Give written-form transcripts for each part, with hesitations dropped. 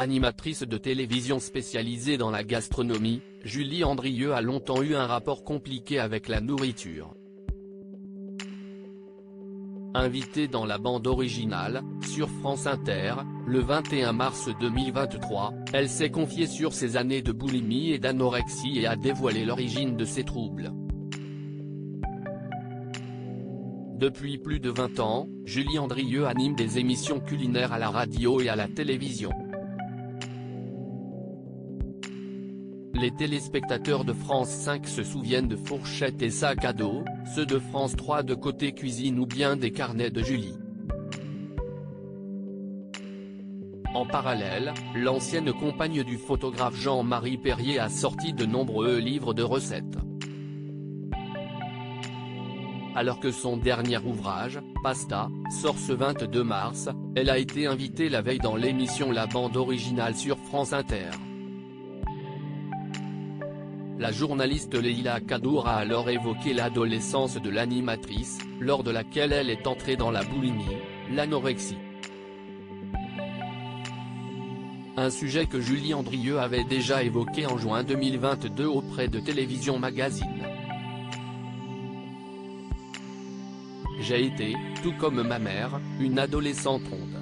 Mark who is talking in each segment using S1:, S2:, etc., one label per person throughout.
S1: Animatrice de télévision spécialisée dans la gastronomie, Julie Andrieux a longtemps eu un rapport compliqué avec la nourriture. Invitée dans la bande originale, sur France Inter, le 21 mars 2023, elle s'est confiée sur ses années de boulimie et d'anorexie et a dévoilé l'origine de ses troubles. Depuis plus de 20 ans, Julie Andrieux anime des émissions culinaires à la radio et à la télévision. Les téléspectateurs de France 5 se souviennent de fourchettes et sacs à dos, ceux de France 3 de Côté Cuisine ou bien des carnets de Julie. En parallèle, l'ancienne compagne du photographe Jean-Marie Perrier a sorti de nombreux livres de recettes. Alors que son dernier ouvrage, Pasta, sort ce 22 mars, elle a été invitée la veille dans l'émission La Bande Originale sur France Inter. La journaliste Leïla Kadour a alors évoqué l'adolescence de l'animatrice, lors de laquelle elle est entrée dans la boulimie, l'anorexie. Un sujet que Julie Andrieux avait déjà évoqué en juin 2022 auprès de Télévision Magazine. J'ai été, tout comme ma mère, une adolescente ronde.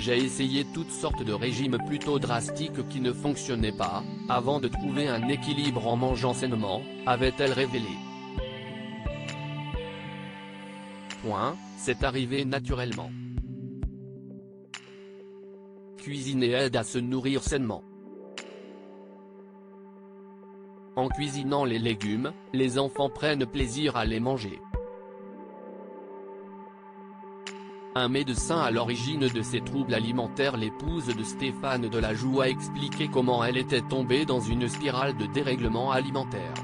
S1: J'ai essayé toutes sortes de régimes plutôt drastiques qui ne fonctionnaient pas, avant de trouver un équilibre en mangeant sainement, avait-elle révélé. C'est arrivé naturellement. Cuisiner aide à se nourrir sainement. En cuisinant les légumes, les enfants prennent plaisir à les manger. Un médecin à l'origine de ces troubles alimentaires, l'épouse de Stéphane Delajoux, a expliqué comment elle était tombée dans une spirale de dérèglement alimentaire.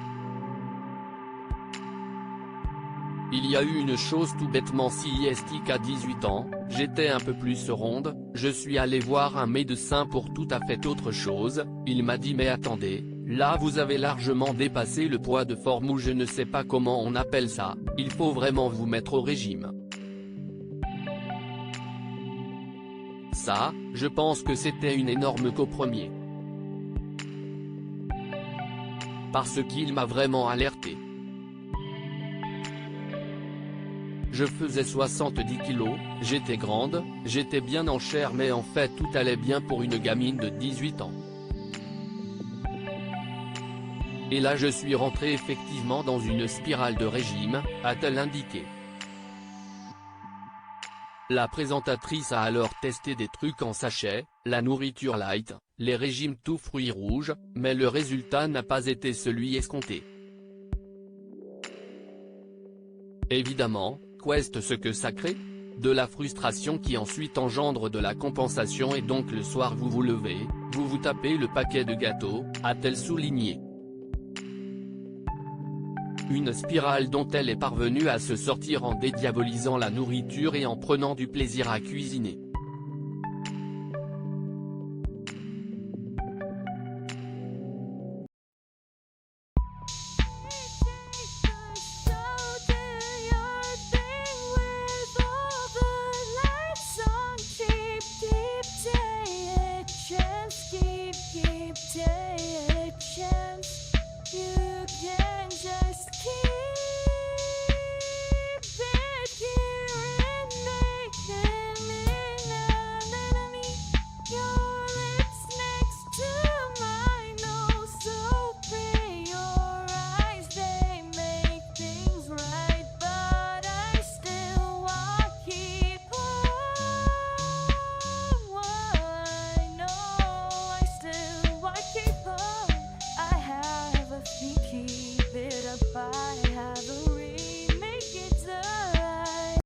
S1: Il y a eu une chose tout bêtement si qu'à 18 ans, j'étais un peu plus ronde, je suis allée voir un médecin pour tout à fait autre chose, il m'a dit mais attendez, là vous avez largement dépassé le poids de forme ou je ne sais pas comment on appelle ça, il faut vraiment vous mettre au régime. Ça, je pense que c'était une énorme compromis. Parce qu'il m'a vraiment alerté. Je faisais 70 kilos, j'étais grande, j'étais bien en chair mais en fait tout allait bien pour une gamine de 18 ans. Et là je suis rentrée effectivement dans une spirale de régime, a-t-elle indiqué. La présentatrice a alors testé des trucs en sachet, la nourriture light, les régimes tout fruits rouges, mais le résultat n'a pas été celui escompté. Évidemment, qu'est-ce ce que ça crée ? De la frustration qui ensuite engendre de la compensation et donc le soir vous vous levez, vous vous tapez le paquet de gâteaux, a-t-elle souligné. Une spirale dont elle est parvenue à se sortir en dédiabolisant la nourriture et en prenant du plaisir à cuisiner.